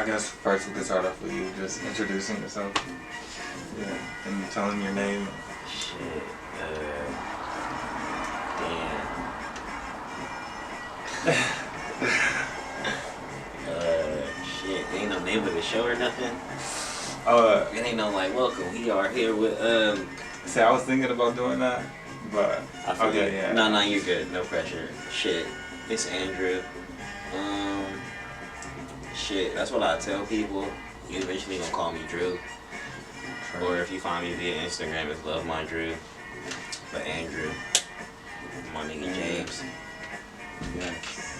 I guess first we could start off with you just introducing yourself. Yeah, and telling your name. Shit. Damn. Shit. Ain't no name of the show or nothing. It ain't no like welcome. We are here with See, I was thinking about doing that, but okay, yeah. No, you're good. No pressure. Shit. It's Andrew. Shit. That's what I tell people. You eventually gonna call me Drew. Or if you find me via Instagram, it's Love My Drew. But Andrew, my nigga James. Yes.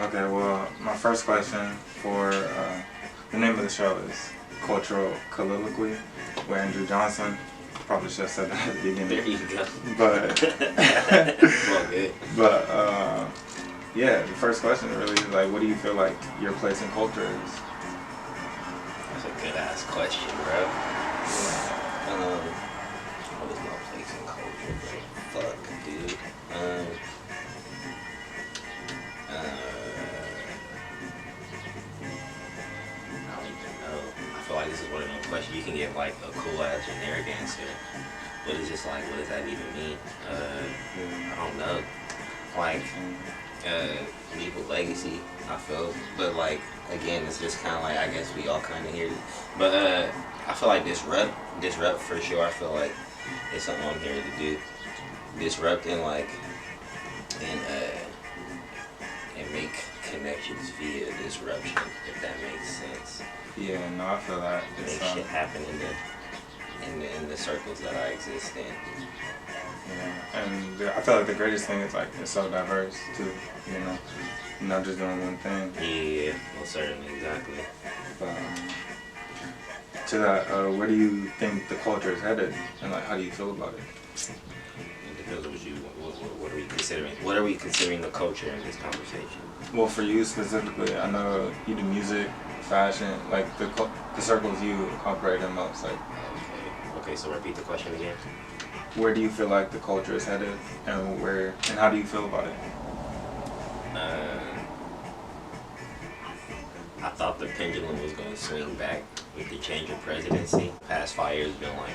Okay, well, my first question for the name of the show is Cultural Colloquy with Andrew Johnson. Probably should have said that at the beginning. There you go. But well, good. But yeah, the first question really is like, what do you feel like your place in culture is? That's a good ass question, bro. Yeah. What is my place in culture, bro? Fuck, dude. I don't even know. I feel like this is one of those questions you can get like a cool ass generic answer, but it's just like, what does that even mean? I don't know. Like, leave a legacy, I feel, but like, again, it's just kind of like, I guess we all kind of hear it, but I feel like disrupt for sure. I feel like it's something I'm here to do, disrupt and like, and make connections via disruption, if that makes sense. Yeah, no, I feel that. Make shit happen in the circles that I exist in. Yeah, and I feel like the greatest thing is like it's so diverse too. You know, you're not just doing one thing. Yeah, well, certainly, exactly. To that, where do you think the culture is headed, and like how do you feel about it? It depends on what are we considering? What are we considering the culture in this conversation? Well, for you specifically, I know you do music, fashion, like the circles you operate in most. Like, okay. So repeat the question again. Where do you feel like the culture is headed, and how do you feel about it? I thought the pendulum was going to swing back with the change of presidency. Past 5 years been like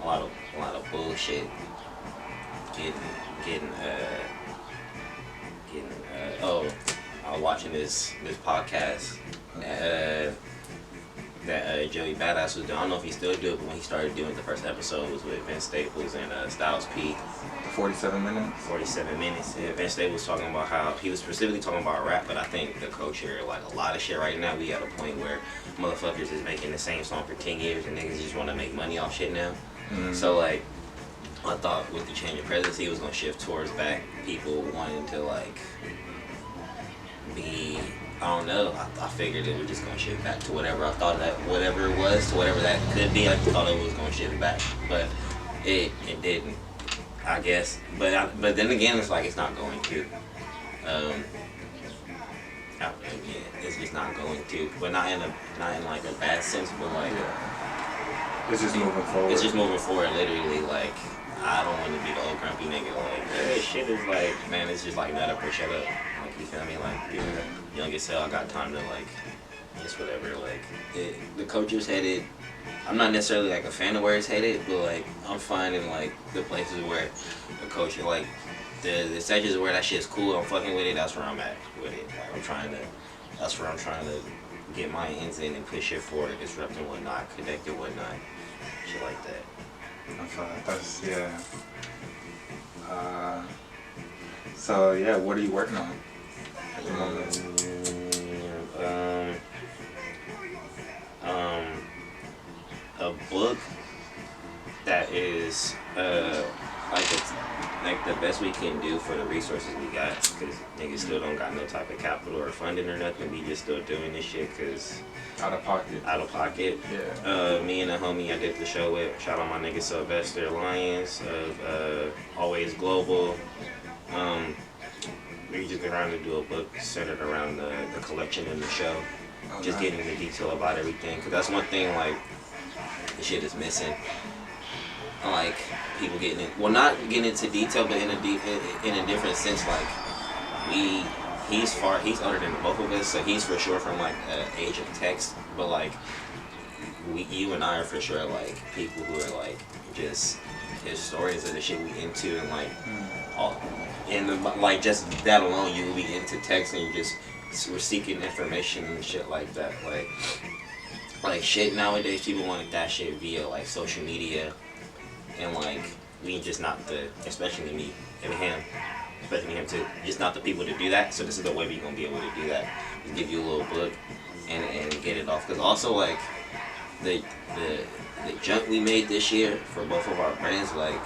a lot of bullshit. I was watching this podcast that Joey Badass was doing. I don't know if he still do it, but when he started doing it, the first episode was with Vince Staples and Styles P. 47 minutes? 47 minutes. Yeah, Vince Staples was talking about how he was specifically talking about rap, but I think the culture, like a lot of shit right now, we at a point where motherfuckers is making the same song for 10 years and niggas just want to make money off shit now. Mm-hmm. So like, I thought with the change of presidency, it was going to shift towards back people wanting to like be, I don't know, I figured it was just going to shift back to whatever I thought that, whatever it was, to whatever that could be. I thought it was going to shift back, but it didn't, I guess. But then again, it's like it's not going to. It's just not going to. But not in like a bad sense, but like it's just moving forward. It's just moving forward, literally. Like, I don't want to be the old grumpy nigga. Like, hey, shit is like, man, it's just like nut up or shut up. Like, you feel me? Like, young as hell, I got time to like, just whatever. Like, the culture's headed. I'm not necessarily like a fan of where it's headed, but like, I'm finding like the places where the culture, like, the sections where that shit's cool, I'm fucking with it. That's where I'm at with it. Like, that's where I'm trying to get my ends in and push it forward, disrupt and whatnot, connect and whatnot, shit like that. I feel like that's, yeah. So yeah, what are you working on at the moment? A book that is like the best we can do for the resources we got, because niggas still don't got no type of capital or funding or nothing. We just still doing this shit because out of pocket. Yeah. Me and a homie I did the show with, shout out my nigga Sylvester Lyons of Always Global. We just been around to do a book centered around the collection and the show. Just getting the detail about everything, because that's one thing like the shit is missing. Like people getting it, well, not getting into detail, but in a different sense. Like we he's older than both of us, so he's for sure from like age of text. But like you and I are for sure like people who are like just historians of the shit we into, and like all and like just that alone, you will be into texting, just we're seeking information and shit like that. Like shit nowadays, people want that shit via like social media, and like we just not the, especially me and him, especially him too, just not the people to do that. So this is the way we gonna be able to do that. Just give you a little book and get it off. Cause also like the junk we made this year for both of our brands, like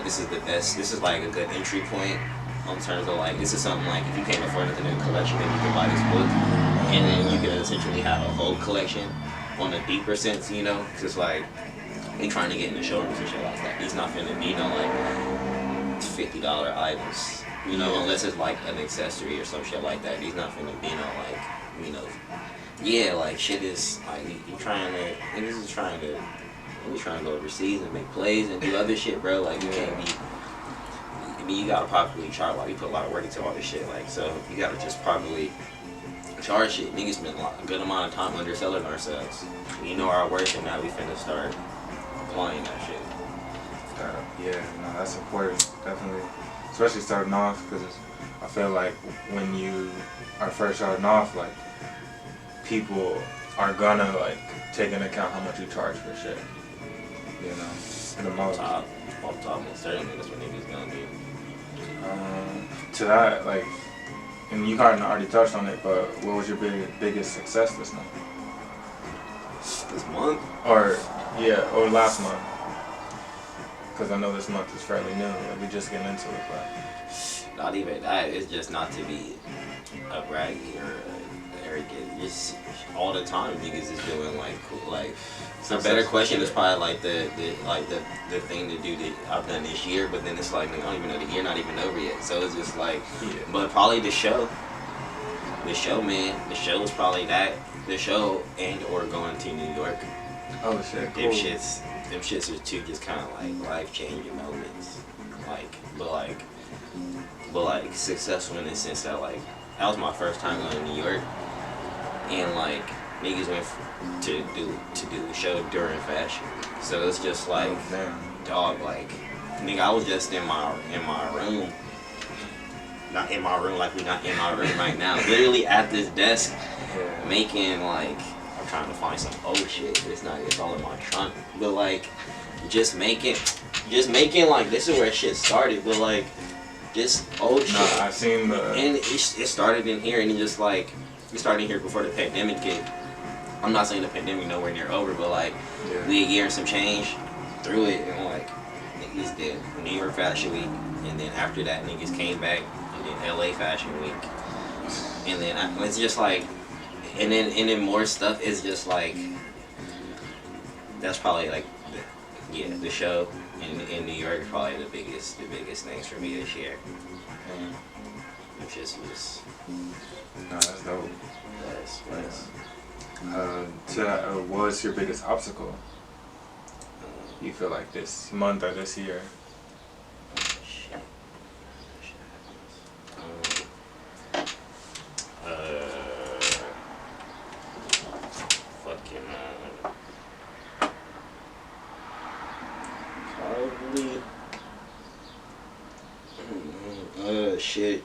this is the best. This is like a good entry point in terms of like, this is something like if you can't afford anything in the collection, then you can buy this book, and then you can essentially have a whole collection on a deeper sense, you know, because like we trying to get in the showrooms and shit like that. These not finna be no like $50 items, you know, unless it's like an accessory or some shit like that. These not finna be no like, you know, yeah, like shit is like you trying to, niggas is trying to, we trying to go overseas and make plays and do other shit, bro. Like you can't be. I mean, you gotta properly charge. Like we put a lot of work into all this shit. Like so, you gotta just properly charge shit. Niggas spend a good amount of time underselling ourselves. We know our worth, and now we finna start applying that shit. Yeah, no, that's important, definitely. Especially starting off, because I feel like when you are first starting off, like people are gonna like take into account how much you charge for shit. You know, for the most. Off top, most certainly that's what niggas gonna do. To that, like, and you kind of already touched on it, but what was your biggest success this month? This month? Or last month? Because I know this month is fairly new. Like, we just getting into it, but not even that. It's just not to be a braggy or arrogant. Just all the time, niggas is doing like cool, like. A better question is probably like the thing to do that I've done this year, but then it's like I don't even know, the year not even over yet. So it's just like, but probably the show, man. The show is probably that. The show and or going to New York. Oh shit, cool. Them shits are two just kind of like life changing moments. But like successful in the sense that like that was my first time going to New York, and like niggas went to do a show during fashion. So it's just like, dog, like, nigga, I was just in my room. Not in my room, like we not in my room right now. Literally at this desk, making like, I'm trying to find some old shit. It's all in my trunk. But like, just making like, this is where shit started. But like, just old shit. Nah, I seen the. And it started in here, and it just like, it started in here before the pandemic hit. I'm not saying the pandemic nowhere near over, but like we a year and some change through it, and like niggas did New York Fashion Week, and then after that niggas came back and then LA Fashion Week, and then it's just like, and then more stuff is just like, that's probably like the show in New York is probably the biggest things for me this year. Which is just that's dope. Nice. What was your biggest obstacle you feel like this month or this year? Probably shit.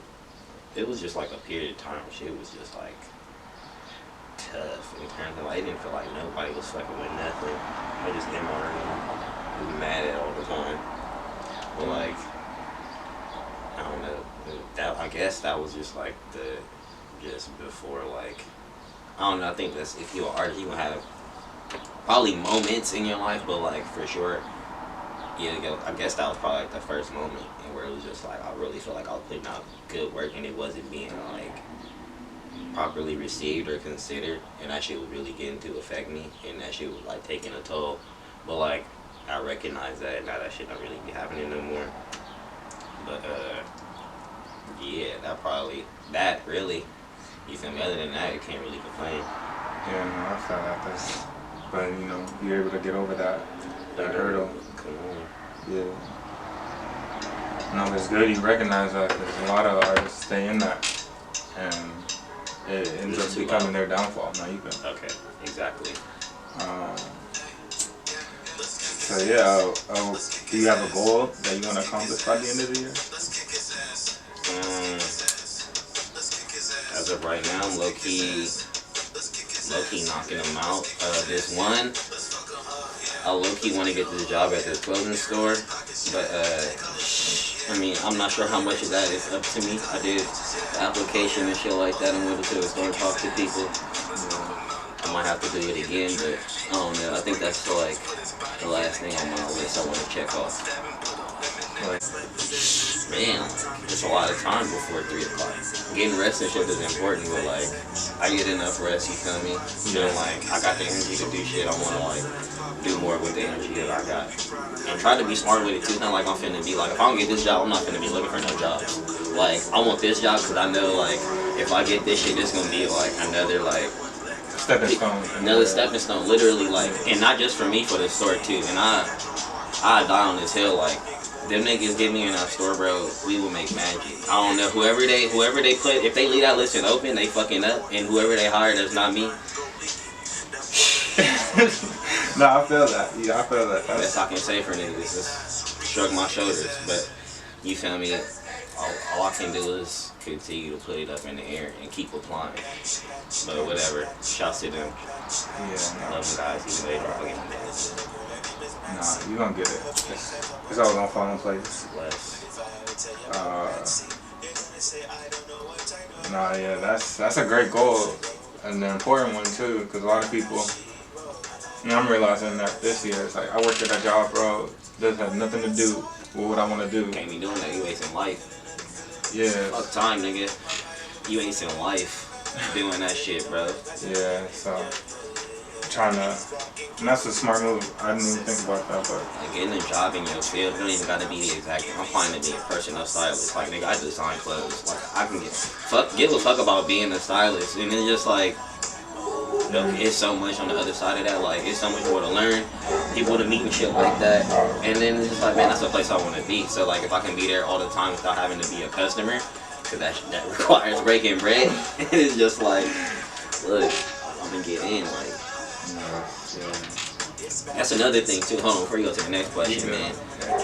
It was just like a period of time. Shit was just like tough in terms of like, I didn't feel like nobody was fucking with nothing. I just in my room, was mad at all the time. But like, I don't know. I guess that was just like just before like, I don't know. I think that's, if you're an artist, you gonna have probably moments in your life, but like for sure, yeah. I guess that was probably like the first moment, and where it was just like I really feel like I was putting out good work, and it wasn't being like properly received or considered, and that shit was really getting to affect me, and that shit was like taking a toll. But like I recognize that, and now that shit don't really be happening no more. But yeah, that really, you feel me? Other than that, you can't really complain. Yeah, no, I felt like this, but you know, you're able to get over that hurdle. Come on. Yeah. No, it's good you recognize that, because a lot of artists stay in that and it ends up becoming their downfall. No, you can. Okay, exactly. So yeah, do you have a goal that you want to accomplish by the end of the year? As of right now, I'm low-key knocking them out. This one, I low-key want to get this job at this clothing store, but I mean, I'm not sure how much of that is up to me. I did the application and shit like that and went to the store and talked to people. I might have to do it again, but I don't know. I think that's like the last thing on my list I want to check off. Man, it's a lot of time before 3 o'clock. Getting rest and shit is important, but like, I get enough rest, you feel me? Yeah. And like, I got the energy to do shit. I want to like do more with the energy that I got. And try to be smart with it too. It's not like I'm finna be like, if I don't get this job, I'm not finna be looking for no jobs. Like, I want this job because I know like, if I get this shit, it's gonna be like another like, stepping stone. Another stepping stone, literally like, and not just for me, for the store too. And I die on this hill like, them niggas get me in our store, bro, we will make magic. I don't know, whoever they put, if they leave that listing open, they fucking up, and whoever they hire that's not me. No, I feel that. Yeah, I feel that. Best I can say for niggas is just shrug my shoulders, but you feel me? All I can do is continue to put it up in the air and keep applying. But whatever, shouts to them. Yeah, love them guys, even though they don't get my Nah, you gonna get it. It's all gonna fall in place. Nah, yeah, that's a great goal and an important one too, because a lot of people. I'm realizing that this year, it's like I worked at that job, bro. This has nothing to do with what I want to do. Can't be doing that. You wasting life. Yeah. Fuck time, nigga. You wasting life doing that shit, bro. Yeah. So trying to, and that's a smart move. I didn't even think about that, but like getting a job in your field, you don't even gotta be the exact. I'm fine to be a personal stylist. Like nigga, I design clothes. Like I can give a fuck about being a stylist, and it's just like. It's so much on the other side of that, like it's so much more to learn, people to meet and shit like that, and then it's just like, man, that's a place I want to be. So like if I can be there all the time without having to be a customer, because that requires breaking bread, it's just like, look, I'm gonna get in, like, that's another thing too. Hold on, before you go to the next question, man,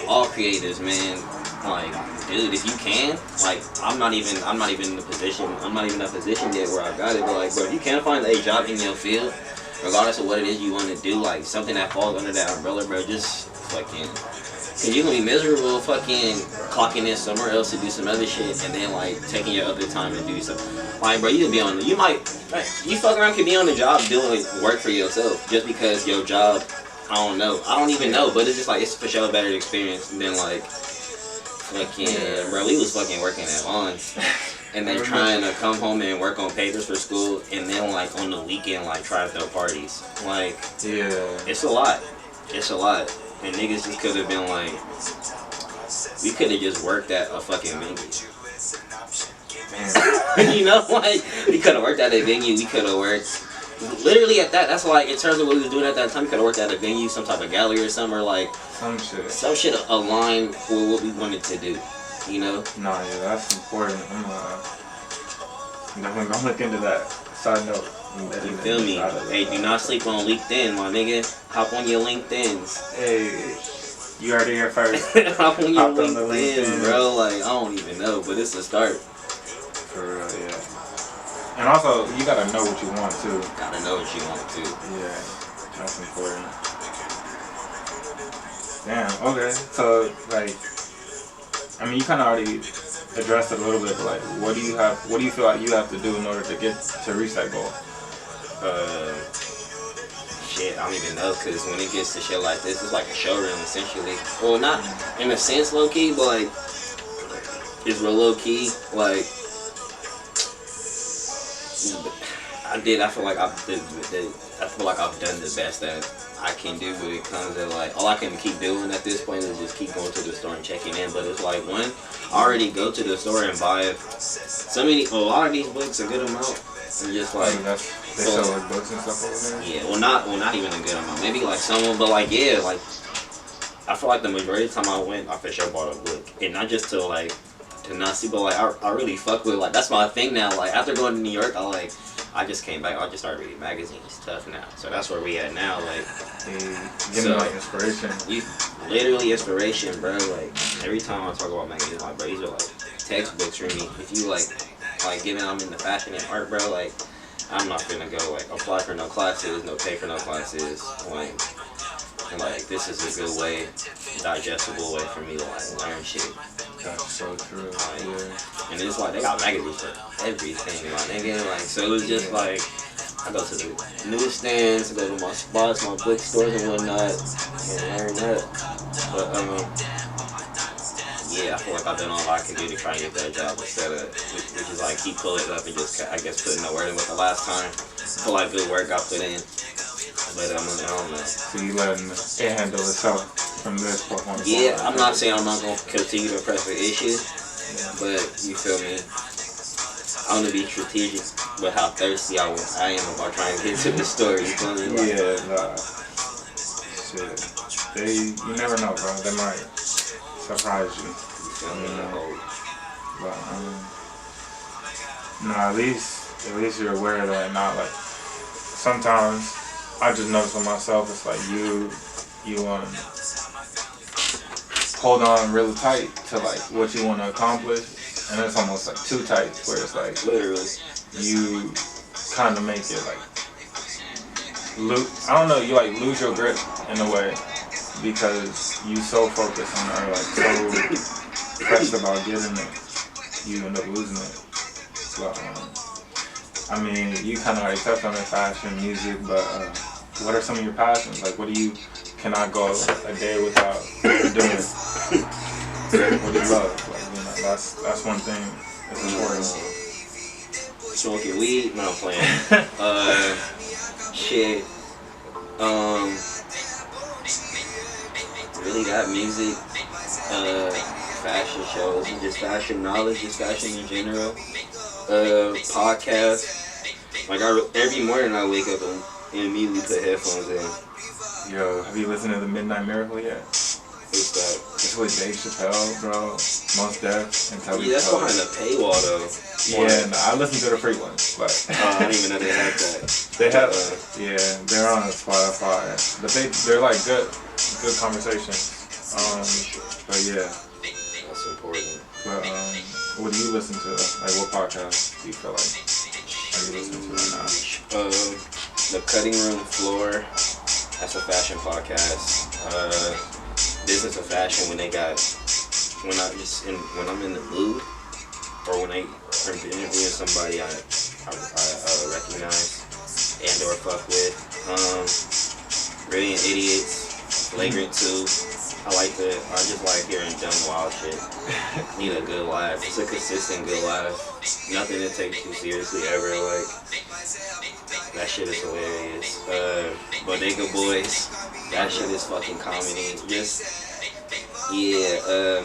all creators, man, like, dude, if you can, like, I'm not even in a position yet where I got it, but like, bro, if you can find a job in your field, regardless of what it is you want to do, like, something that falls under that umbrella, bro, just fucking, cause you're gonna be miserable fucking clocking in somewhere else to do some other shit, and then, like, taking your other time to do something. Like, bro, you fuck around, could be on the job doing work for yourself, just because your job, I don't even know, but it's just like, it's for sure a better experience than, like, fucking, bro, we was fucking working at Vaughn's, and then trying to come home and work on papers for school, and then like on the weekend like try to throw parties. Like, yeah, it's a lot, and niggas just could have been like, we could have just worked at a fucking venue. You know, like we could have worked at a venue. We could have worked. Literally at that, that's like, in terms of what we was doing at that time, we could have worked at a venue, some type of gallery or something, or like, some shit aligned with what we wanted to do, you know? Nah, yeah, that's important. I'm definitely gonna look into that. Side note. You feel me? Hey, do not sleep on LinkedIn, my nigga. Hop on your LinkedIns. Hey, you already here first. Hop on your LinkedIn, bro. Like, I don't even know, but it's a start. For real, yeah. And also, you gotta know what you want too. Gotta know what you want too. Yeah, that's important. Damn. Okay. So, like, I mean, you kind of already addressed it a little bit, but like, what do you feel like you have to do in order to reach that goal? Shit, I don't even know, cause when it gets to shit like this, it's like a showroom essentially. Well, not in a sense low key, but like, it's real low key. Like, I feel like I've done the best that I can do when it comes to like, all I can keep doing at this point is just keep going to the store and checking in. But it's like, one, I already go to the store and buy a lot of these books, a good amount. And just like, they sell like books and stuff over there? Yeah, well not even a good amount. Maybe like someone, but like, yeah, like, I feel like the majority of the time I went, I for sure bought a book. And not just to like to not see, but like I really fuck with like that's my thing now. Like after going to New York, I just came back. I just started reading magazines, tough now. So that's where we at now. Like, getting like inspiration. You literally inspiration, bro. Like every time I talk about magazines, like bro, these are like textbooks for me. If you like given I'm in the fashion and art, bro, like I'm not gonna go like apply for no classes, no pay for no classes. Like this is a good way, digestible way for me to like learn shit. That's so true. Like, yeah. And it's like they got magazines for everything, like nigga. Like so it was just like I go to the newsstands, go to my spots, my bookstores and whatnot, and learn that. But yeah, I feel like I've done all I can do to try and get that job instead of which is like keep pulling it up and just I guess putting no word in with the last time. I feel like good work I put in. But I don't know. So you letting it handle itself from this point on? Yeah, I'm not saying I'm not gonna continue to press the issue, but you feel me? I'm gonna be strategic with how thirsty I am about trying to get to the story. You feel me? Like, yeah, nah. Shit. You never know, bro. They might surprise you. You feel me? But no, at least you're aware of that. Not like sometimes I just notice for myself. It's like you hold on really tight to like what you want to accomplish, and it's almost like too tight, where it's like literally you kind of make it like I don't know, you like lose your grip in a way because you so focused on it or like so pressed about getting it, you end up losing it. But I mean, you kind of like touched on the fashion, music, but what are some of your passions? Like, what do you cannot go a day without doing? What do you love? Like, you know, that's one thing that's important. Smoking weed? No, I'm playing. Shit. Really got music, fashion shows, and just fashion knowledge, just fashion in general. Podcast. Like every morning I wake up and immediately put headphones in. Yo, have you listened to the Midnight Miracle yet? What's that? It's with Dave Chappelle, bro. Most Def and Telly. Yeah, that's behind the paywall though. Yeah, no, I listened to the free one, but I didn't even know they had that. They have, yeah, they're on Spotify, but they're like good conversations. But yeah. That's important. But what do you listen to? Like, what podcast do you feel like are you listening to right now? The Cutting Room Floor. That's a fashion podcast. Business of Fashion when I'm in the mood or when I'm interviewing somebody I recognize and or fuck with. Brilliant Idiots, Flagrant 2. I just like hearing dumb wild shit. Need a good laugh. It's a consistent good laugh. Nothing to take too seriously ever. Like that shit is hilarious. Bodega Boys. That shit is fucking comedy. Just yeah.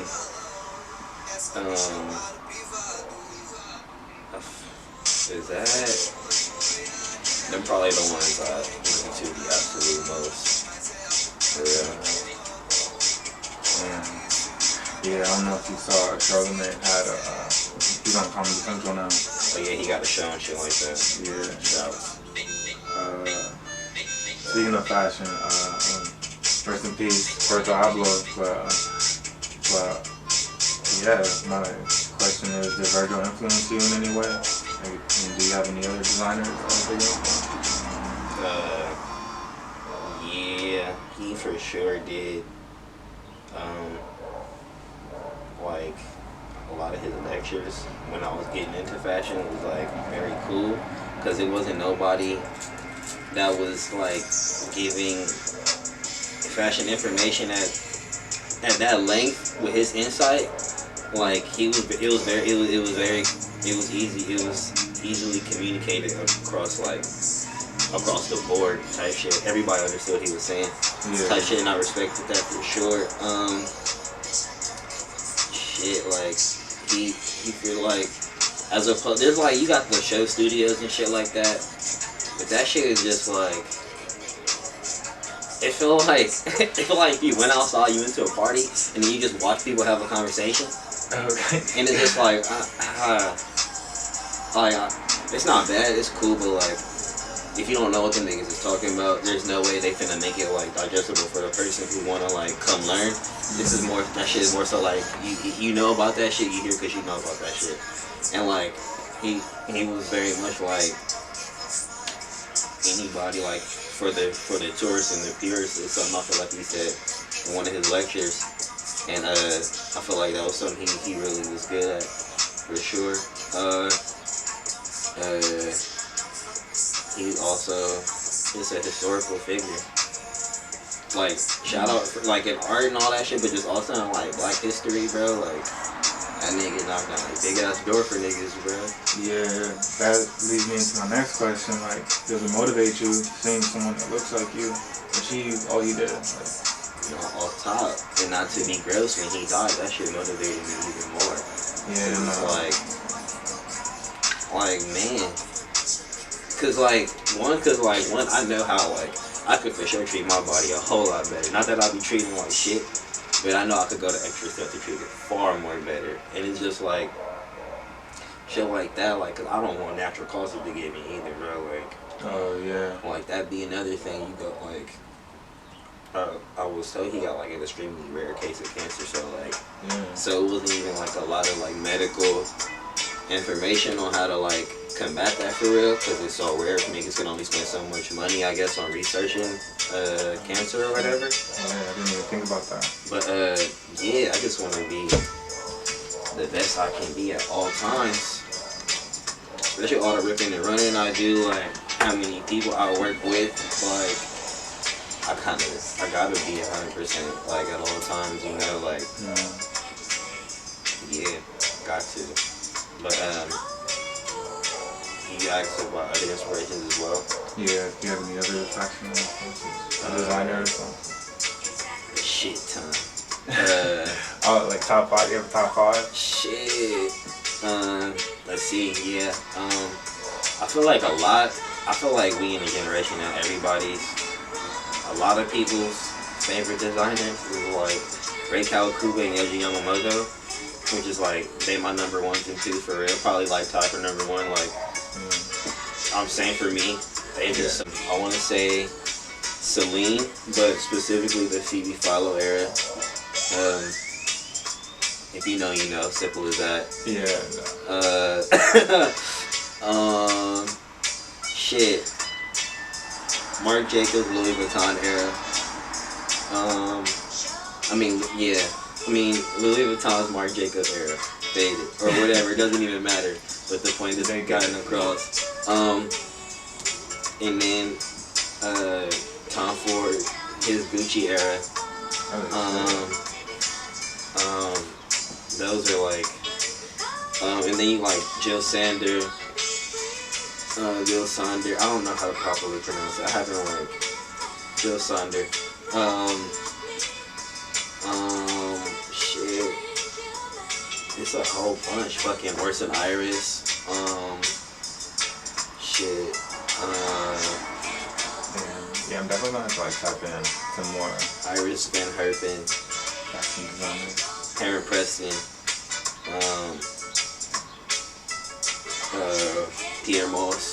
Is that? They're probably the ones I listen to the absolute most. For real. Yeah, I don't know if you saw Charlamagne had he's on Comedy Central now. Oh yeah, he got a show and shit like that. Yeah. Speaking of fashion, rest in peace, Virgil Abloh. But yeah, my question is, did Virgil influence you in any way? And do you have any other designers? Yeah, he for sure did. Like a lot of his lectures when I was getting into fashion was like very cool because it wasn't nobody that was like giving fashion information at that length with his insight. Like it was easily communicated across the board type shit. Everybody understood what he was saying. Yeah. Type shit, and I respected that for sure. Shit, like he feel like as opposed there's like you got the show studios and shit like that, but that shit is just like it feel like you went outside, you went to a party, and then you just watch people have a conversation, Okay. and it's just like, it's not bad, it's cool, but like, if you don't know what the niggas is talking about, there's no way they finna make it like digestible for the person who wanna like come learn. This is more, that shit is more so like, you know about that shit, you hear because you know about that shit. And like, he was very much like anybody, like for the tourists and the purists. It's something I feel like he said in one of his lectures, and I feel like that was something he really was good at for sure. He's also just a historical figure. Like shout out for, like in art and all that shit, but just also in like Black history, bro. Like that nigga knocked down a big ass door for niggas, bro. Yeah, that leads me into my next question. Like, does it motivate you seeing someone that looks like you achieve all you did? Like, You know, off top, and not to be gross, when he died, that shit motivated me even more. yeah, no. Like man, cause like one, I know how like I could for sure treat my body a whole lot better. Not that I be treating like shit, but I know I could go to extra stuff to treat it far more better. And it's just like shit like that, like, cause I don't want natural causes to get me either, bro. Like, Oh yeah. like that be another thing. You go like, I was told he got like an extremely rare case of cancer, so like, so it wasn't even like a lot of like medical information on how to like combat that for real, because it's so rare. Niggas can only spend so much money, I guess, on researching cancer or whatever. Oh, yeah, I didn't even think about that. But yeah, I just want to be the best I can be at all times. Especially all the ripping and running I do, like how many people I work with, like I gotta be 100% like at all times, you know, like yeah, got to. But you asked about other inspirations as well. Yeah, do you have any other fashion influences? A designer or something? Shit ton. Oh, like top 5? You have a top 5? Shit. Let's see. Yeah. I feel like we in a generation now, a lot of people's favorite designers is like Ray Kawakubo and Yohji Yamamoto, which is like they my number 1s and 2s for real. Probably like tied for number 1. Like I'm saying for me, they just I want to say Celine, but specifically the Phoebe Philo era. If you know, you know. Simple as that. Yeah. Shit. Marc Jacobs, Louis Vuitton era. Louis Vuitton's Marc Jacobs era. Faded. Or whatever, it doesn't even matter. But the point is they gotten across. And then Tom Ford, his Gucci era. Those are like, and then you like Jill Sander. Jill Sander. I don't know how to properly pronounce it. I haven't like Jill Sander. Shit. It's a whole bunch. Fucking Orson Iris. Shit. Yeah, I'm definitely gonna have to like tap in to more Iris Van Herpen. fashion designers. Karen Preston. Pierre Moss.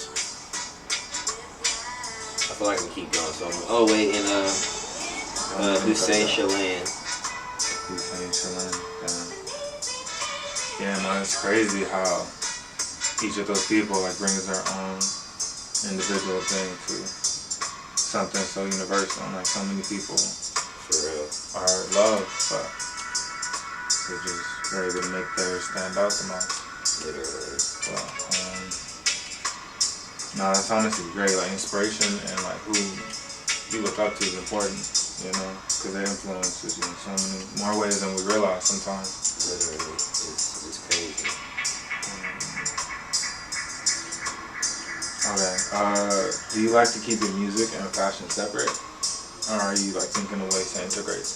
I feel like I can keep going. So oh wait, and Hussein Chaland. Hussein Chaland. Yeah, no, it's crazy how each of those people like brings their own individual thing to something so universal. And like so many people For real. are loved, but they just were able to make theirs stand out the most. Literally. Well, no, that's honestly great. Like inspiration and like who you look up to is important, you know, because they influences you in so many more ways than we realize sometimes. Literally, it's crazy. Okay. Do you like to keep your music and fashion separate, or are you like thinking of ways to integrate?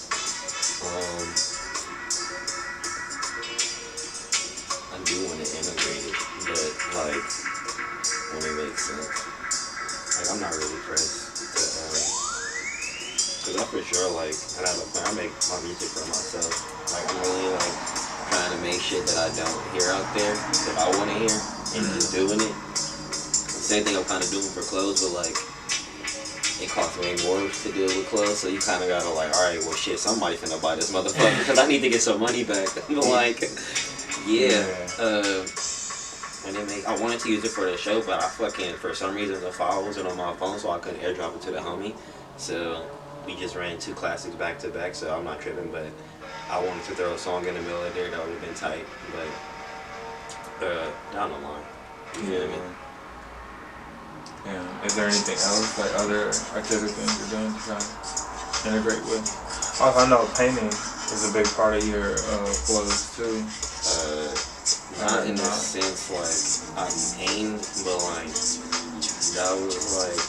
I do want to integrate it, but like when it makes sense. Like I'm not really pressed to, cause for sure, like, I have a plan. I make my music for myself. Like, I'm really, like, trying to make shit that I don't hear out there, that I want to hear, and just doing it. Same thing I'm kind of doing for clothes, but, like, it costs way more to deal with clothes, so you kind of gotta, like, alright, well, shit, somebody finna buy this motherfucker, because I need to get some money back. But, like, yeah, and then I wanted to use it for the show, but I fucking, for some reason, the file wasn't on my phone, so I couldn't airdrop it to the homie. So we just ran 2 classics back to back, so I'm not tripping, but I wanted to throw a song in the middle of there that would have been tight, but down the line. You feel me? Yeah. Is there anything else, like other artistic things you're doing to try to integrate with? Also, I know painting is a big part of your flows too. Not in the sense like I paint, but like that was like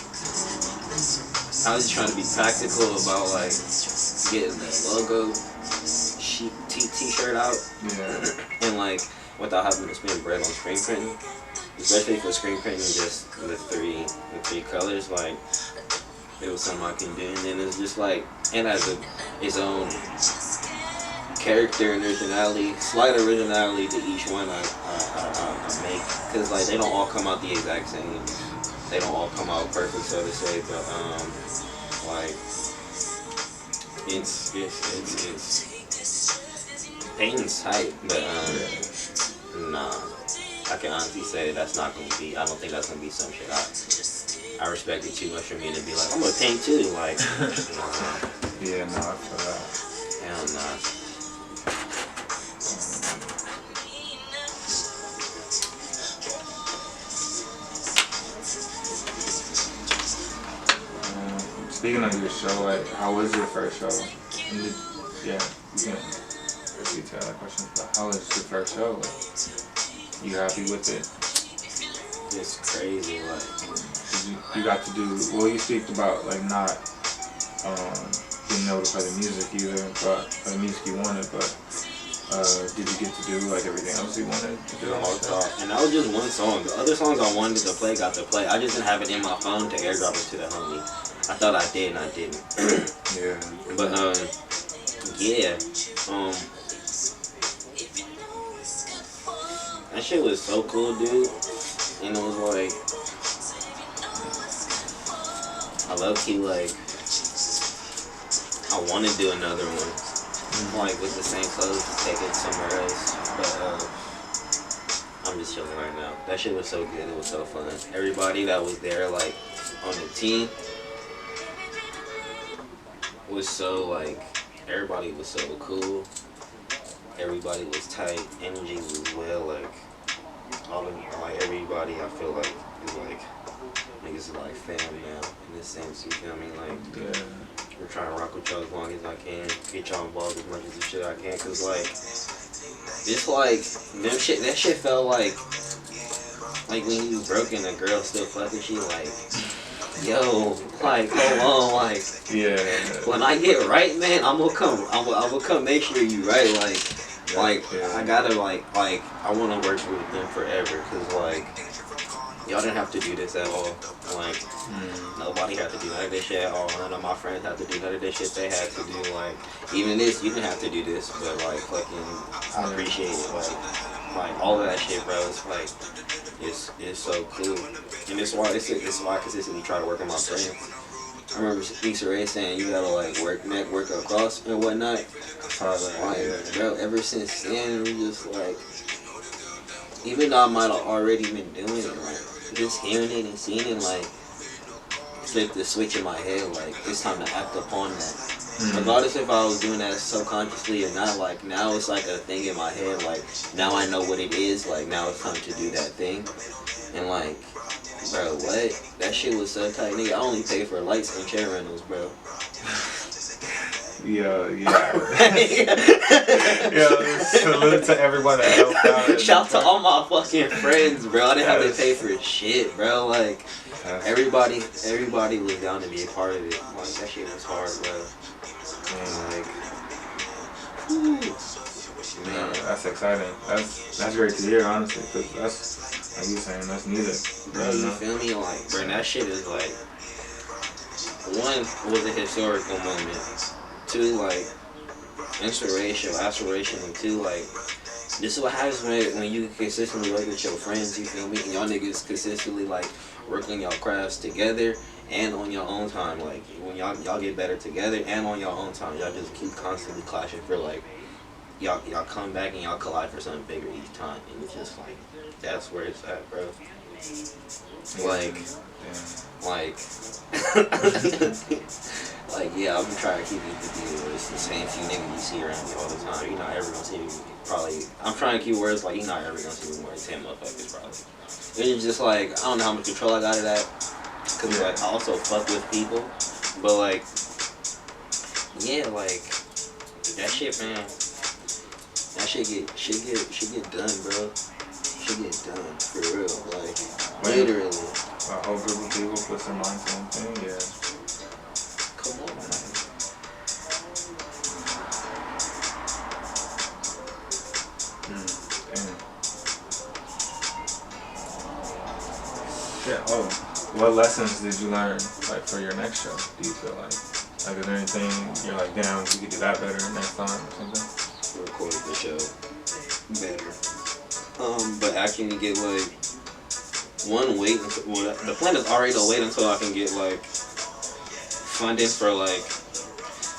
I was trying to be practical about like getting the logo t-shirt out, and like without having to spend bread on screen printing, especially for screen printing just the three colors. Like it was something I can do, and then it's just like it has its own character and originality, slight originality to each one I make, because like they don't all come out the exact same, they don't all come out perfect, so to say, but like it's painting's tight, but nah, I can honestly say that's not gonna be, I don't think that's gonna be some shit I respect it too much for me to be like, I'm gonna paint too, like yeah, no, I feel that. Hell nah. Speaking of your show, like, how was your first show? Yeah, you can detail that question, but how was your first show? Like, you happy with it? It's crazy, like. You got to do, well, you speak about, like, not being able to play the music either, but the music you wanted, but did you get to do, like, everything else you wanted to do? And that was just one song. The other songs I wanted to play got to play. I just didn't have it in my phone to airdrop it to the homie. I thought I did and I didn't. Yeah. But yeah. That shit was so cool, dude. And it was like I low-key like I wanna do another one. Like with the same clothes, take it somewhere else. But I'm just chilling right now. That shit was so good, it was so fun. Everybody that was there like on the team was so like, everybody was so cool, everybody was tight, energy was well, like all of like everybody I feel like is like niggas is like fam now in this sense, you feel me? Like we're trying to rock with y'all as long as I can, get y'all involved as much as the shit I can, cause like it's like that shit felt like when you broke and a girl still fucking she like, yo, like, hold on, like, when I get right, man, I'm gonna come make sure you right, like, I gotta, like, I wanna work with them forever, cause, like, y'all didn't have to do this at all, like, nobody had to do none of this shit at all, none of my friends had to do none of this shit they had to do, like, even this, you didn't have to do this, but, like, fucking, I appreciate it, like, all of that shit, bro, it's, like, it's so cool, and it's why I consistently try to work on my friends. I remember Issa Rae saying you gotta like work across and whatnot. Like, bro, ever since then, we just like, even though I might have already been doing it, like just hearing it and seeing it, like flipped the switch in my head, like it's time to act upon that. Regardless if I was doing that subconsciously or not, like now it's like a thing in my head, like now I know what it is, like now it's time to do that thing. And like, bro, what? That shit was so tight, nigga. I only pay for lights and chair rentals, bro. Yeah. Salute to everyone that helped out. Shout out to all my fucking friends, bro. I didn't have to pay for shit, bro. Like, everybody was down to be a part of it. Like, that shit was hard, bro. And like, man, that's exciting. That's great to hear, honestly, because that's, like you saying, that's needed. Bro, you feel me? Like, bro, that shit is like, one, was a historical moment. Two, like, inspirational, aspirational. And two, like, this is what happens when you consistently work with your friends, you feel me? And y'all niggas consistently, like, work on y'all crafts together and on your own time. Like, when y'all get better together and on your own time, y'all just keep constantly clashing for, like, y'all come back and y'all collide for something bigger each time. And it's just, like, that's where it's at, bro. Like, like, yeah, I'm trying to keep it the deal where it's the same few niggas you see around me all the time. You're not ever gonna see me, probably. I'm trying to keep words like, you're not ever gonna see me more than 10 motherfuckers, probably. And it's just like, I don't know how much control I got of that, because, like, I also fuck with people, but, like, yeah, like, that shit, man, that shit get done, bro. Shit get done, for real, like, literally. A whole group of people put their minds on one thing, yeah. Come on, man. Damn. Yeah, oh, what lessons did you learn, like, for your next show, do you feel like? Like, is there anything you're like, damn, we could do that better next time or something? Recorded the show better. But actually get, like, one, wait until, well, the plan is already to wait until I can get, like, funding for, like,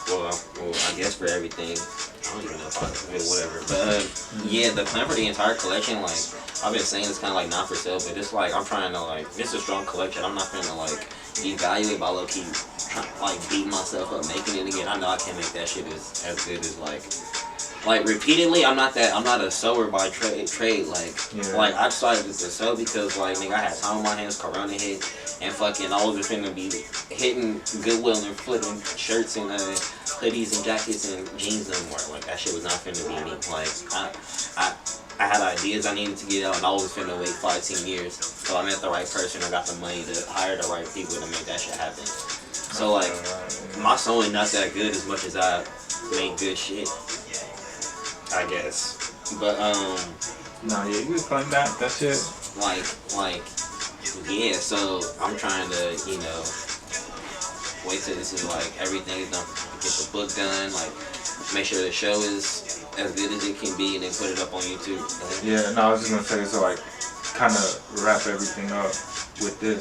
well, I guess for everything. I don't even know if I whatever. But, yeah, the plan for the entire collection, like, I've been saying it's kind of, like, not for sale, but it's, like, I'm trying to, like, this is a strong collection. I'm not going to, like, evaluate by low-key, like, beating myself up, making it again. I know I can't make that shit as good as, like, repeatedly, I'm not a sewer by trade, like, yeah. Like, I decided to sew because, like, nigga, I had time on my hands, Corona hit, and fucking, I was just finna be hitting Goodwill and flipping shirts and hoodies and jackets and jeans no more. Like, that shit was not finna be me. Like, I had ideas I needed to get out, and I was finna wait 5-10 years. So I met the right person, I got the money to hire the right people to make that shit happen. So, like, my sewing not that good as much as I make good shit, I guess. But, nah, yeah, you can claim that shit. Like, yeah, so I'm trying to, you know, wait till this is, like, everything is done, get the book done, like, make sure the show is as good as it can be, and then put it up on YouTube. Yeah, no, I was just gonna say, so, like, kind of wrap everything up with the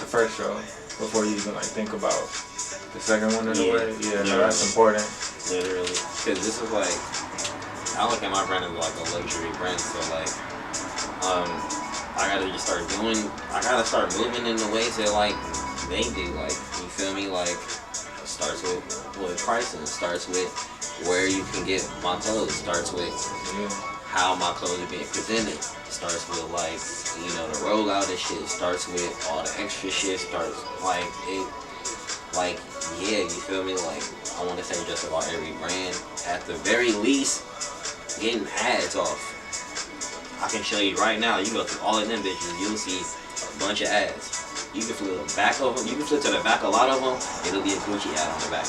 first show, before you even, like, think about the second one in a way. Yeah, no, that's important. Literally. Because this is, like, I look at my brand as, like, a luxury brand, so, like, I gotta start moving in the ways that, like, they do, like, you feel me? Like, it starts with pricing, it starts with where you can get my clothes, it starts with how my clothes are being presented, it starts with, like, you know, the rollout and shit, it starts with all the extra shit, starts, like, like, yeah, you feel me? Like, I want to say just about every brand, at the very least, getting ads off. I can show you right now, you go through all of them bitches, you'll see a bunch of ads. You can flip the back of them, you can flip to the back a lot of them, it'll be a Gucci ad on the back.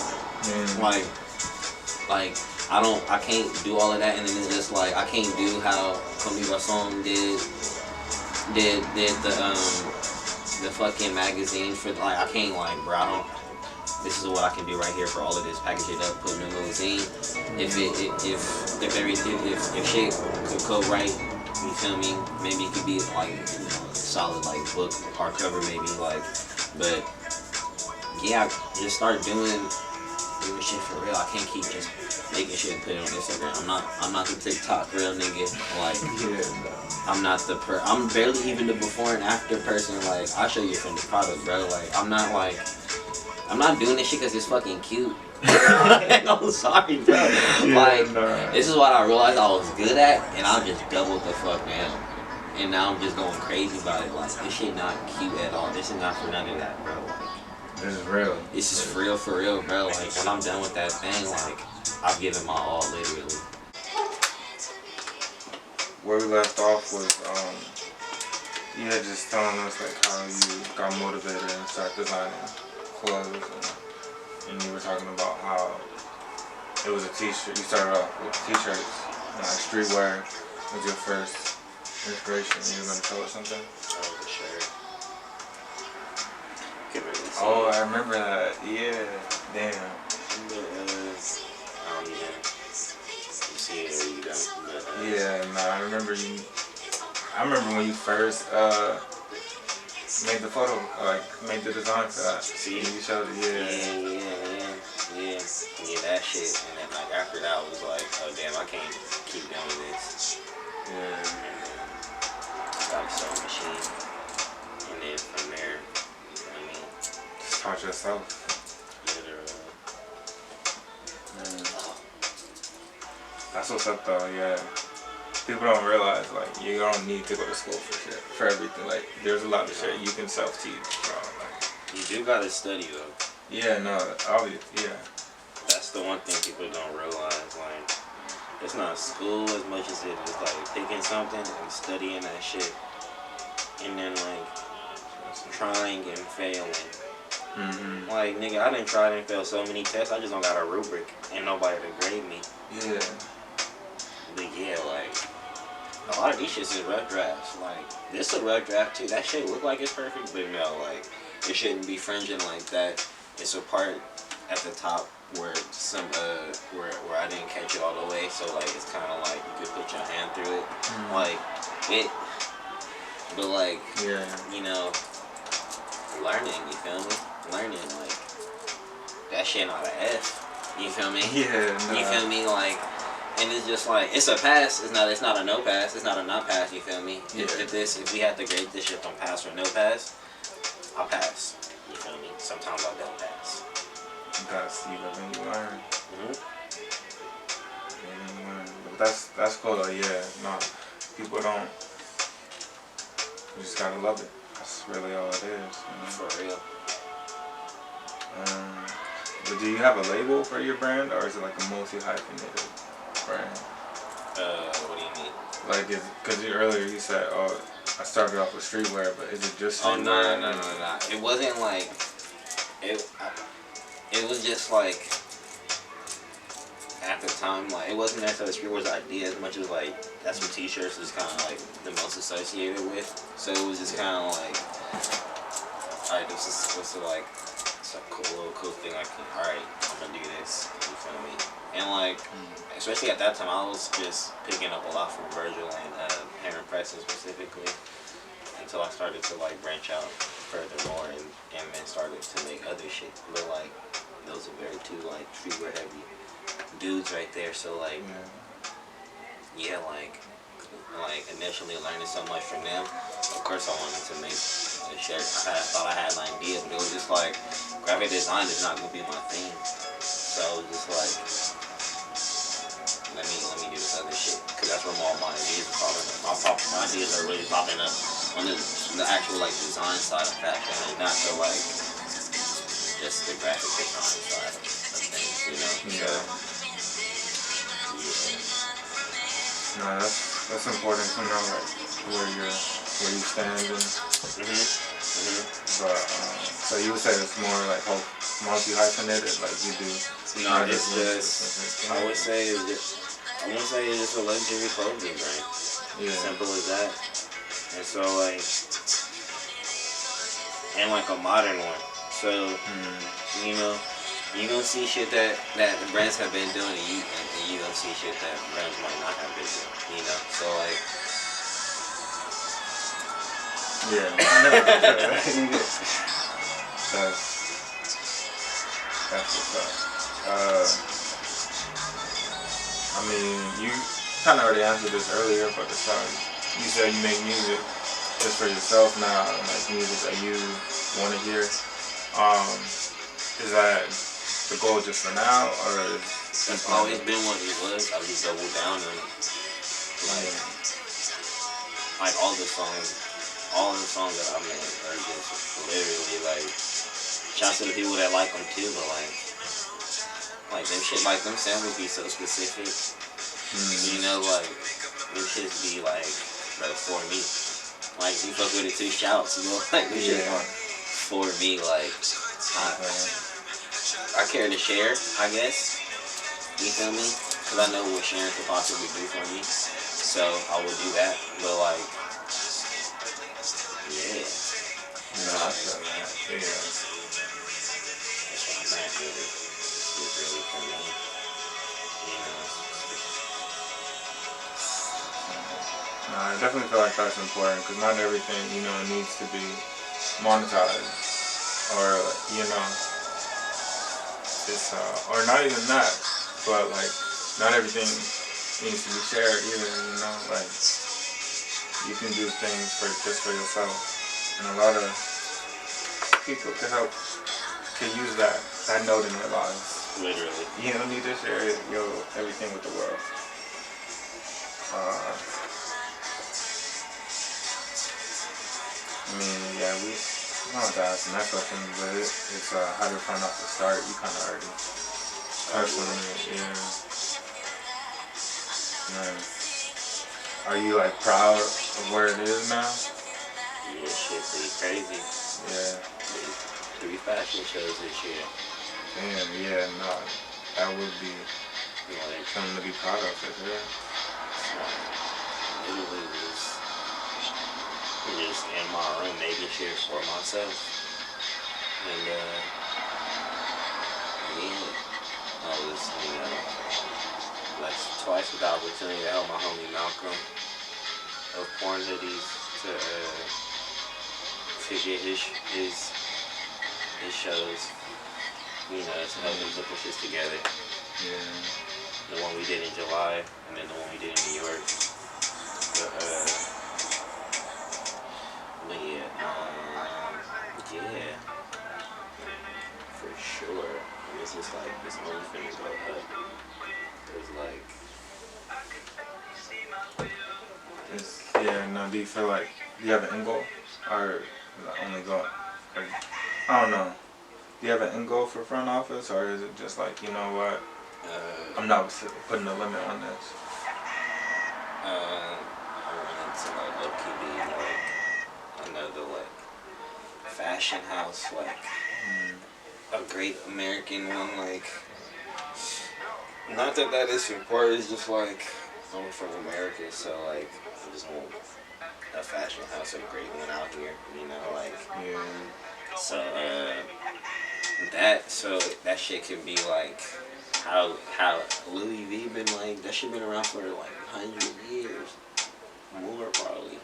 Like, I can't do all of that, and then it's just like, I can't do how Comme Garçon did the fucking magazine for, like, I can't, like, bro, this is what I can do right here for all of this, package it up, put it in a little zine. If shit could go right, you feel me? Maybe it could be, like, you know, solid, like, book, hardcover maybe, like, but yeah, just start doing shit for real. I can't keep just making shit and putting it on Instagram. I'm not the TikTok real nigga. Like, I'm not I'm barely even the before and after person. Like, I'll show you from the product, bro. Like, I'm not doing this shit because it's fucking cute. I'm sorry, bro. This is what I realized I was good at, and I just doubled the fuck down. And now I'm just going crazy about it. Like, this shit not cute at all. This is not for none of that, bro. Like, this is real. This is for real, bro. Like, when I'm done with that thing, like, I've given my all, literally. Where we left off was, just telling us, like, how you got motivated and started designing clothes, and you were talking about how it was a t-shirt. You started off with t-shirts and, like, streetwear was your first inspiration. You were gonna tell us something? Oh, the shirt. Oh, I remember that. Yeah. Damn. I don't even. You see it or you don't. But, Yeah, no, I remember you. I remember when you first made the photo, like made the design for that. See? You showed it, yeah. Yeah, that shit. And then like after that, I was like, oh damn, I can't keep doing this. Yeah. Got a sewing machine, and then from there, you know what I mean? Just taught yourself. That's what's up though, yeah. People don't realize, like, you don't need to go to school for shit, for everything. Like, there's a lot of shit you can self-teach, bro. Like, you do gotta study though. Yeah, no, obvious, yeah. That's the one thing people don't realize. Like, it's not school as much as it is like picking something and studying that shit, and then like trying and failing. Mm-hmm. Like, nigga, I done tried and failed so many tests. I just don't got a rubric and nobody to grade me. Yeah. But yeah, like, a lot of these shits is rough drafts. Like, this is a rough draft too. That shit look like it's perfect, but no, like, it shouldn't be fringing like that. It's a part at the top where some where I didn't catch it all the way, so like it's kind of like you could put your hand through it, like it. But like, yeah, you know, learning. You feel me? Learning, like, that shit not an F. You feel me? Yeah. Nah. You feel me? Like. And it's just like, it's a pass. It's not a no pass. It's not a not pass. You feel me? Yeah. If we have to grade this shit on pass or no pass, I'll pass. You feel me? Sometimes I don't pass. Because you live and you learn. Mm-hmm. You learn. But that's cool though. Yeah. No, people don't. You just gotta love it. That's really all it is. You know? For real. But do you have a label for your brand, or is it like a multi-hyphenated brand? What do you mean? Like, because earlier you said, oh, I started off with streetwear, but is it just streetwear? Oh, no. It wasn't like, it was just like, at the time, like, it wasn't necessarily streetwear's idea as much as like, that's what t-shirts is kind of like the most associated with. So it was just kind of like, alright, this is like, it's a little cool thing. I can, alright, I'm gonna do this. You feel me? And like, especially at that time, I was just picking up a lot from Virgil and Henry Preston specifically, until I started to like branch out furthermore and then started to make other shit. But like, those are very two like streetwear heavy dudes right there. So like, yeah, like initially learning so much from them. Of course, I wanted to make a shirt. I thought I had an idea, but it was just like, graphic design is not gonna be my thing. So I was just like, let me do this other shit, cause that's where all my ideas are popping up. My ideas are really popping up on the actual like design side of fashion, and not the like just the graphic design side of things, you know. Yeah. No, that's important to know, like where you stand and. But so you would say it's more like multi-hyphenated, like you do. No, it's just, I would say it's just a luxury clothing brand. Yeah. Simple as that. And so like, and like a modern one. So, you know, you gonna see shit that the brands have been doing, and you gonna see shit that brands might not have been doing. You know, so like. Yeah. That's what's up. I mean, you kind of already answered this earlier, but you said you make music just for yourself now, like music that you want to hear. Is that the goal just for now, or? That's always been what it was. I just doubled down on it. Like all the songs that I made are just literally like, shouts to the people that like them too, but like them shit, like them samples be so specific. You know, like them shits be like, bro, for me. Like you fuck with it too, shouts, you know, like them shit are for me. Like I care to share, I guess. You feel me? Cause I know what sharing could possibly do for me, so I will do that. But like, yeah. No, I feel that. Yeah. for me. You know. I definitely feel like that's important because not everything, needs to be monetized or, it's, or not even that, but like, not everything needs to be shared either, like, you can do things just for yourself, and a lot of people could help to use that note in their lives. Literally. You don't need to share everything with the world. We don't have to ask the next question, but it's how to find off the start. You kind of already touched on it, yeah. Man. Are you like proud of where it is now? Yeah, shit, pretty crazy. Yeah. 3 fashion shows this year. Damn, yeah, no, that would be Like, something to be proud of, for sure. Literally just in my room making shit for myself. And I was, like twice with the opportunity to help my homie Malcolm of porn hoodies to get his shows, to help him put the shit together. Yeah. The one we did in July, and then the one we did in New York. But yeah, for sure. It's just like, it's only finna go up. Cause like, do you feel like, do you have an end goal? Or only go, I don't know. Do you have an end goal for front office, or is it just like, you know what, I'm not putting a limit on this? I wanted to like low-key be like another like fashion house, like a great American one, like, not that is important, it's just like, I'm from America, so like, I just want a fashion house, a great one out here, like, Yeah. so that shit could be like, how Louis V been like, that shit been around for like 100 years, more probably.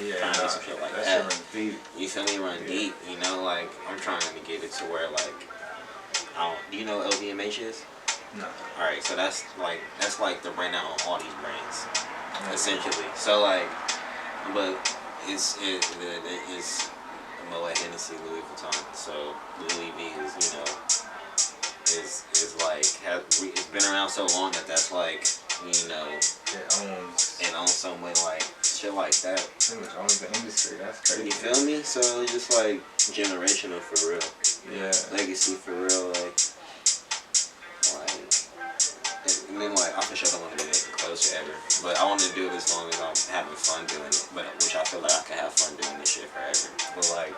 Yeah, some shit like that that. shit runs deep. You feel me? Run deep. Like, I'm trying to get it to where like, do you know what LVMH is? No. All right, so that's like the brand out on all these brands, essentially. So like, but it's Moet Hennessy, Louis Vuitton. So Louis V is is like it's been around so long that's like It owns so much like shit like that. Pretty much owns the industry. That's crazy. You feel me? So it's just like generational for real. Yeah. Legacy for real, like, and then like I for sure don't want to do it closer ever, but I want to do it as long as I'm having fun doing it. But which I feel like I can have fun doing this shit forever. But like,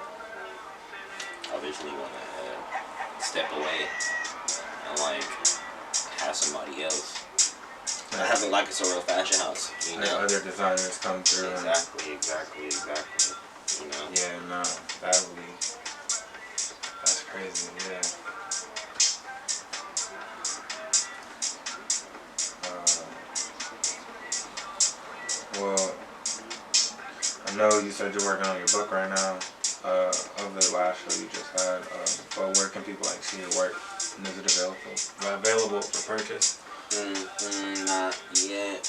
I eventually want to step away and like have somebody else. I have it like it's a real fashion house, Other designers come through. Exactly. Yeah, no, that's crazy. Yeah. Well, I know you said you're working on your book right now. Of the last show you just had, but where can people like see your work? And is it available for purchase? Not yet.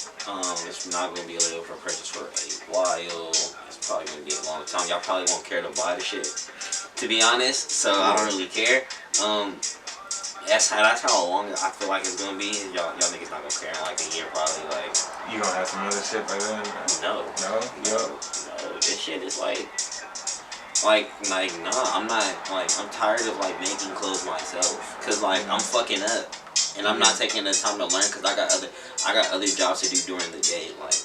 It's not gonna be available for purchase for a while. It's probably gonna be a long time. Y'all probably won't care to buy the shit, to be honest. So I don't really care. That's how long I feel like it's gonna be. Y'all niggas not gonna care in like a year probably. Like, you gonna have some other shit by then? No. This shit is like nah. I'm not like, I'm tired of like making clothes myself, cause like I'm fucking up. And I'm not taking the time to learn because I got other jobs to do during the day. Like,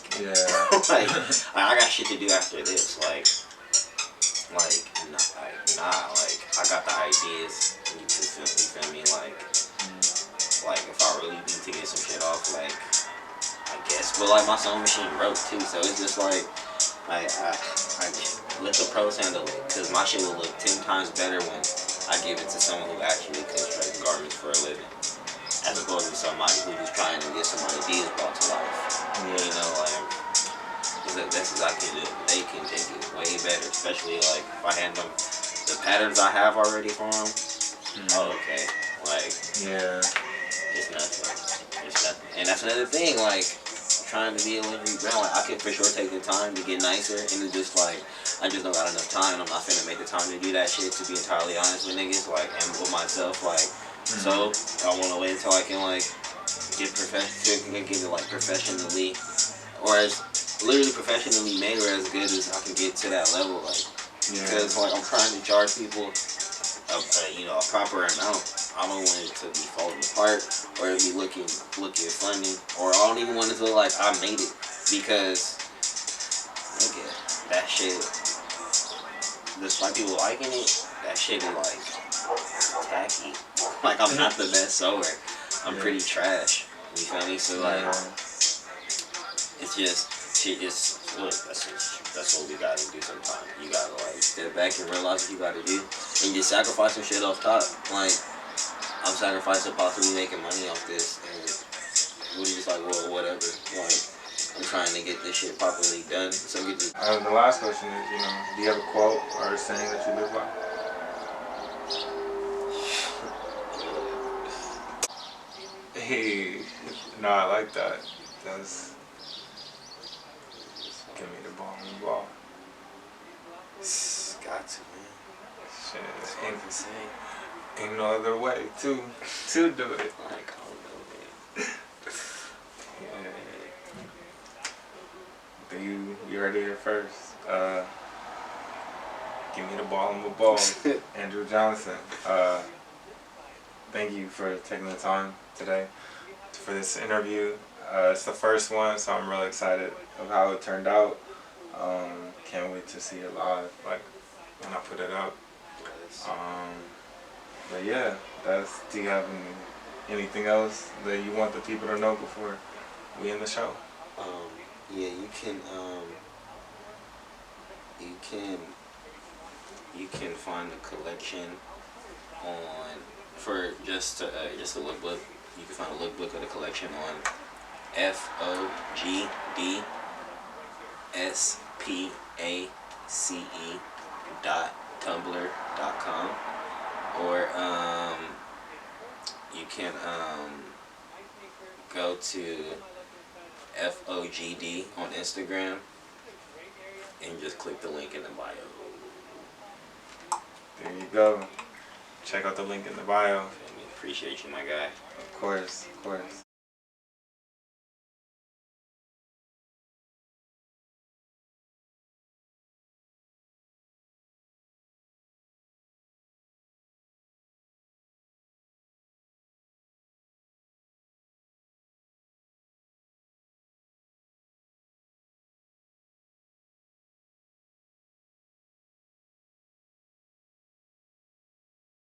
like I got shit to do after this. Like I got the ideas. You feel me? Like if I really need to get some shit off, like, I guess. But like my sewing machine broke too, so it's just like I let the pros handle it, because my shit will look 10 times better when I give it to someone who actually constructs garments for a living. as opposed to somebody who's just trying to get some ideas brought to life. Yeah. You know, like, that's exactly it. They can take it way better, especially like if I hand them the patterns I have already for them. Oh, okay. Like, Yeah. it's nothing. It's nothing. And that's another thing, like, trying to be a luxury brand, like, I can for sure take the time to get nicer, and it's just like, I just don't got enough time, and I'm not finna make the time to do that shit, to be entirely honest with niggas, like, and with myself, like, so, I wanna wait until I can, like, get get it, like, professionally, or as literally professionally made, or as good as I can get to that level, like, because, like, I'm trying to charge people a proper amount. I don't want it to be falling apart or it be looking funny, or I don't even want it to look like I made it, because nigga, that shit, despite people liking it, that shit is like tacky. Like, I'm not the best sewer. I'm pretty trash. You feel me? So like, it's just shit. Look, that's what we gotta do sometimes. You gotta like step back and realize what you gotta do, and just sacrifice some shit off top. Like, I'm sacrificing possibly making money off this, and we're just like, well, whatever. Like, I'm trying to get this shit properly done. So get this. The last question is, do you have a quote or a saying that you live by? Hey, no, I like that. That's give me the ball and the ball. Got to, man. Shit, ain't no other way to do it. Like, I don't know, man. Yeah. You heard it here first. Give me the ball and the ball. Andrew Johnson. Thank you for taking the time today for this interview. It's the first one, so I'm really excited of how it turned out. Can't wait to see it live, like when I put it up. But yeah, do you have anything else that you want the people to know before we end the show? Yeah, you can find the collection on, for just a lookbook. You can find a lookbook of the collection on fogdspace.tumblr.com, or you can go to FOGD on Instagram and just click the link in the bio. There you go. Check out the link in the bio. Appreciate you, my guy. Of course, of course.